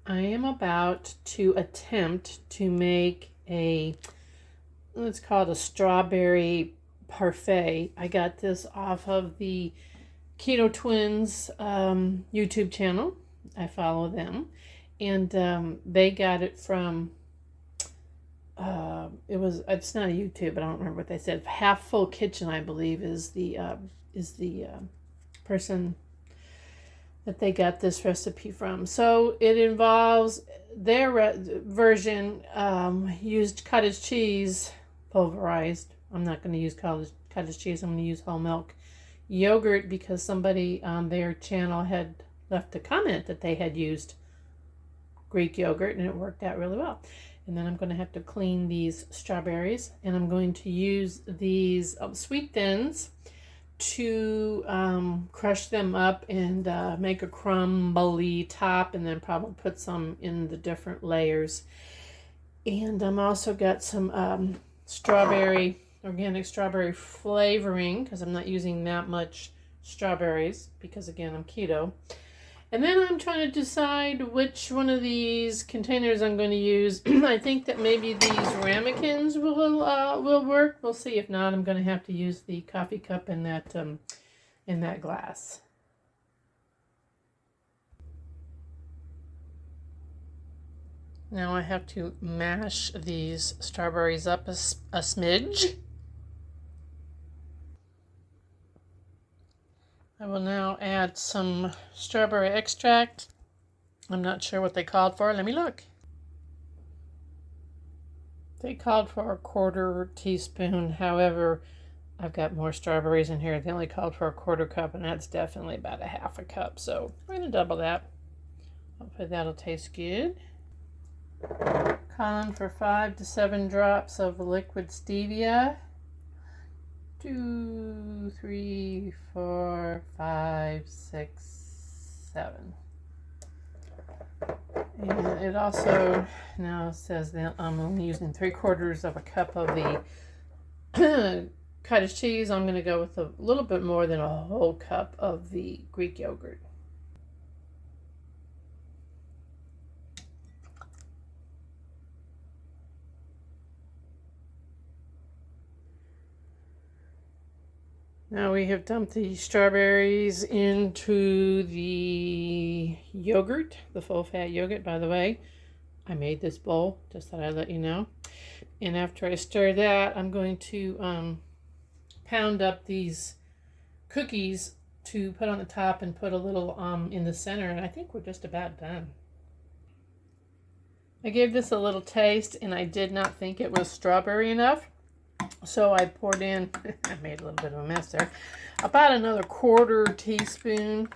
I am about to attempt to make let's call it a strawberry parfait. I got this off of the Keto Twins YouTube channel. I follow them. And they got it from, it's not a YouTube, but I don't remember what they said. Half Full Kitchen, I believe, is the person that they got this recipe from. So it involves their version, used cottage cheese pulverized. I'm not going to use cottage cheese. I'm going to use whole milk. Yogurt, because somebody on their channel had left a comment that they had used Greek yogurt and it worked out really well. And then I'm going to have to clean these strawberries, and I'm going to use these sweet thins to crush them up and make a crumbly top, and then probably put some in the different layers. And I'm also got some organic strawberry flavoring, because I'm not using that much strawberries because, again, I'm keto. And then I'm trying to decide which one of these containers I'm going to use. I think that maybe these ramekins will work. We'll see. If not, I'm going to have to use the coffee cup in that glass. Now I have to mash these strawberries up a smidge. I will now add some strawberry extract. I'm not sure what they called for. Let me look. They called for a 1/4 teaspoon. However, I've got more strawberries in here. They only called for a 1/4 cup, and that's definitely about a 1/2 cup. So we're going to double that. Hopefully that'll taste good. Calling for 5 to 7 drops of liquid stevia. 2, 3, 4, 5, 6, 7. And it also now says that I'm only using 3/4 cup of the cottage cheese. I'm going to go with a little bit more than a whole cup of the Greek yogurt. Now we have dumped the strawberries into the yogurt, the full fat yogurt, by the way. I made this bowl, just thought I'd let you know. And after I stir that, I'm going to pound up these cookies to put on the top and put a little in the center, and I think we're just about done. I gave this a little taste, and I did not think it was strawberry enough. So I poured in, I made a little bit of a mess there, about another 1/4 teaspoon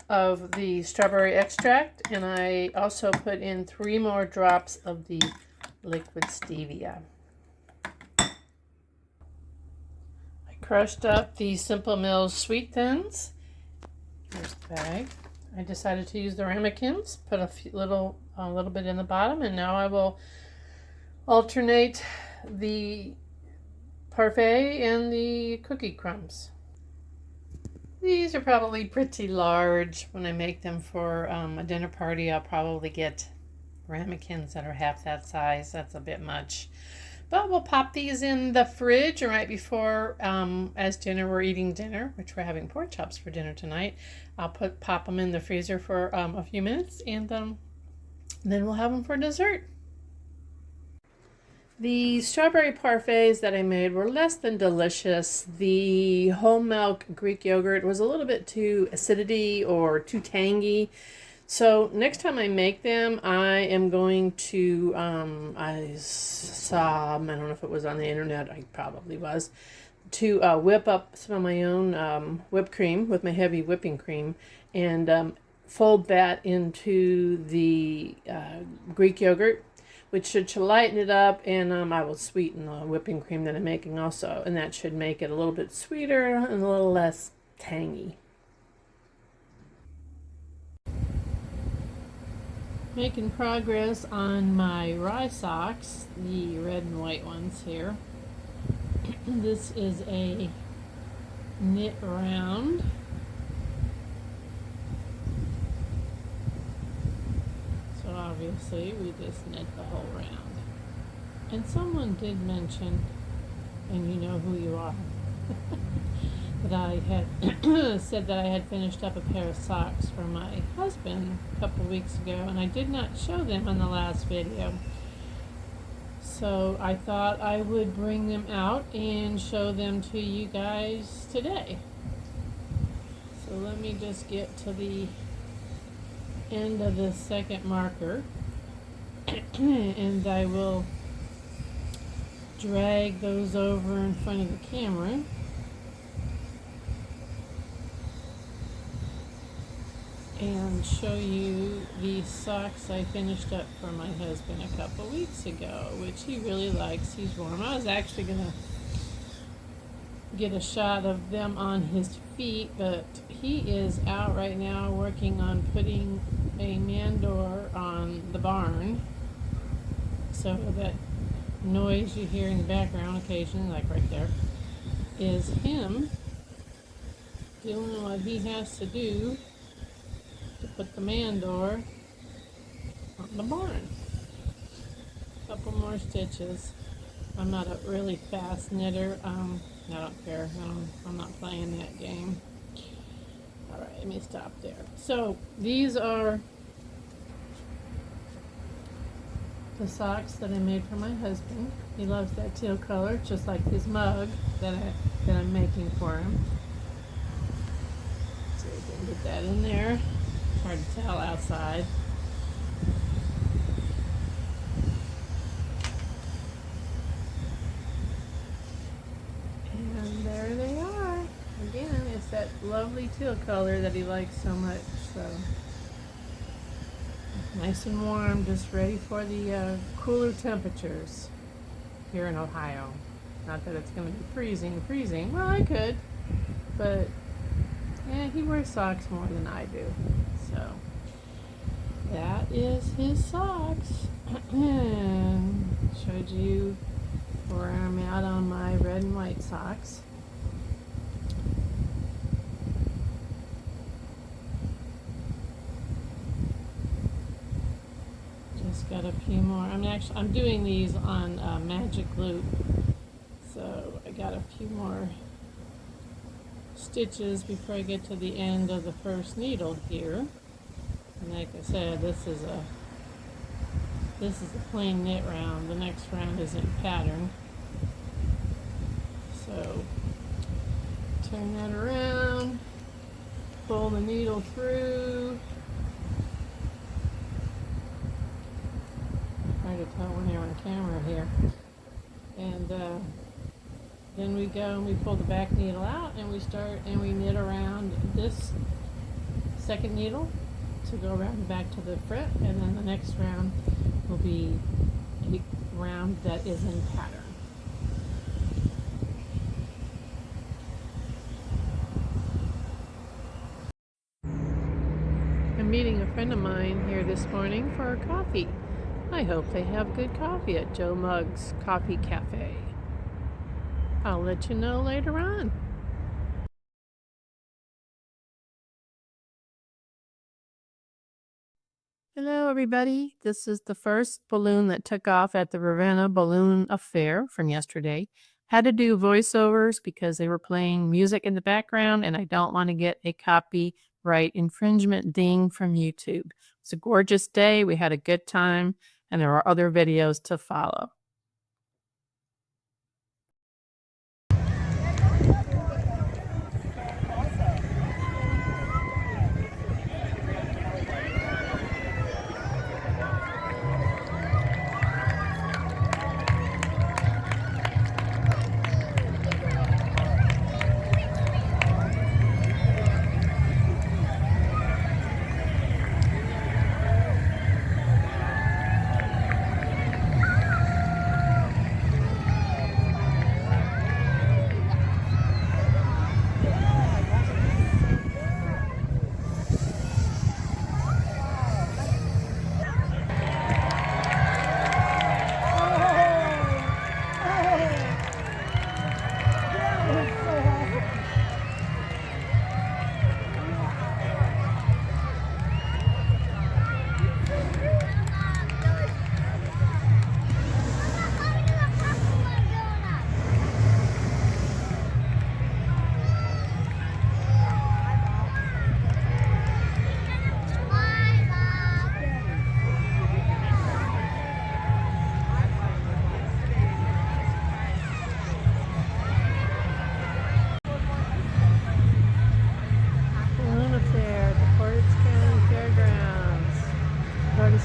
of the strawberry extract. And I also put in 3 more drops of the liquid stevia. I crushed up the Simple Mills Sweet Thins. Here's the bag. I decided to use the ramekins, put a little bit in the bottom, and now I will alternate the Parfait and the cookie crumbs. These are probably pretty large. When I make them for a dinner party, I'll probably get ramekins that are half that size. That's a bit much. But we'll pop these in the fridge right before, as we're eating dinner, which we're having pork chops for dinner tonight. I'll pop them in the freezer for a few minutes, and then we'll have them for dessert. The strawberry parfaits that I made were less than delicious. The whole milk Greek yogurt was a little bit too acidic or too tangy. So next time I make them, I am going to, I don't know if it was on the internet, I probably was, to whip up some of my own whipped cream with my heavy whipping cream, and fold that into the Greek yogurt, which should lighten it up, and I will sweeten the whipping cream that I'm making also, and that should make it a little bit sweeter and a little less tangy. Making progress on my rye socks, the red and white ones here. This is a knit round. obviously we just knit the whole round. And someone did mention, and you know who you are, that I had said that I had finished up a pair of socks for my husband a couple weeks ago, and I did not show them in the last video. So I thought I would bring them out and show them to you guys today. So let me just get to the end of the second marker and I will drag those over in front of the camera. And show you the socks I finished up for my husband a couple weeks ago, which he really likes. He's warm. I was actually gonna get a shot of them on his feet, but he is out right now working on putting a man door on the barn, so that noise you hear in the background occasionally, like right there, is him doing what he has to do to put the man door on the barn. A couple more stitches. I'm not a really fast knitter. I don't care. I'm not playing that game. Alright, let me stop there. So these are the socks that I made for my husband. He loves that teal color, just like his mug that I'm making for him. So we can get that in there. Hard to tell outside. And there they are. Again, it's that lovely teal color that he likes so much. So nice and warm, just ready for the cooler temperatures here in Ohio. Not that it's going to be freezing. Well, I could, but yeah, he wears socks more than I do. So that is his socks. And showed you where I'm at on my red and white socks. Just got a few more. I'm doing these on magic loop, so I got a few more stitches before I get to the end of the first needle here. And like I said, this is a plain knit round. The next round is in pattern. So turn that around, pull the needle through. Hard to tell when you're on camera here. And then we go and we pull the back needle out and we start and we knit around this second needle to go around back to the fret, and then the next round will be a round that is in pattern. I'm meeting a friend of mine here this morning for coffee. I hope they have good coffee at Joe Mugg's Coffee Cafe. I'll let you know later on. Hello everybody, this is the first balloon that took off at the Ravenna Balloon-a-fair from yesterday. Had to do voiceovers because they were playing music in the background and I don't want to get a copyright infringement ding from YouTube. It's a gorgeous day, we had a good time, and there are other videos to follow.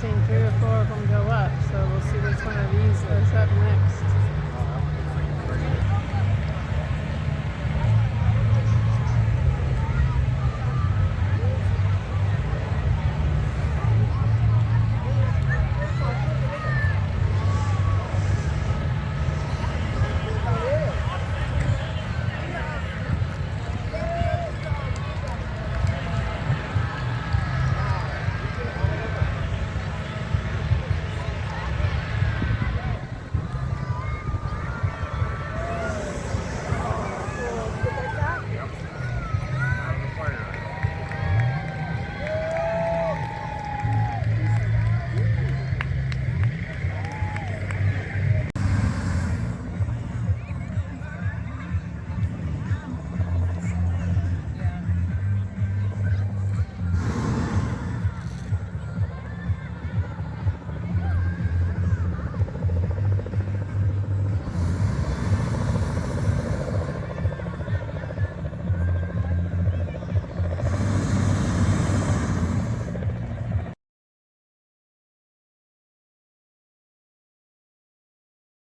seen 3 or 4 of them go up, so we'll see which one of these goes up next.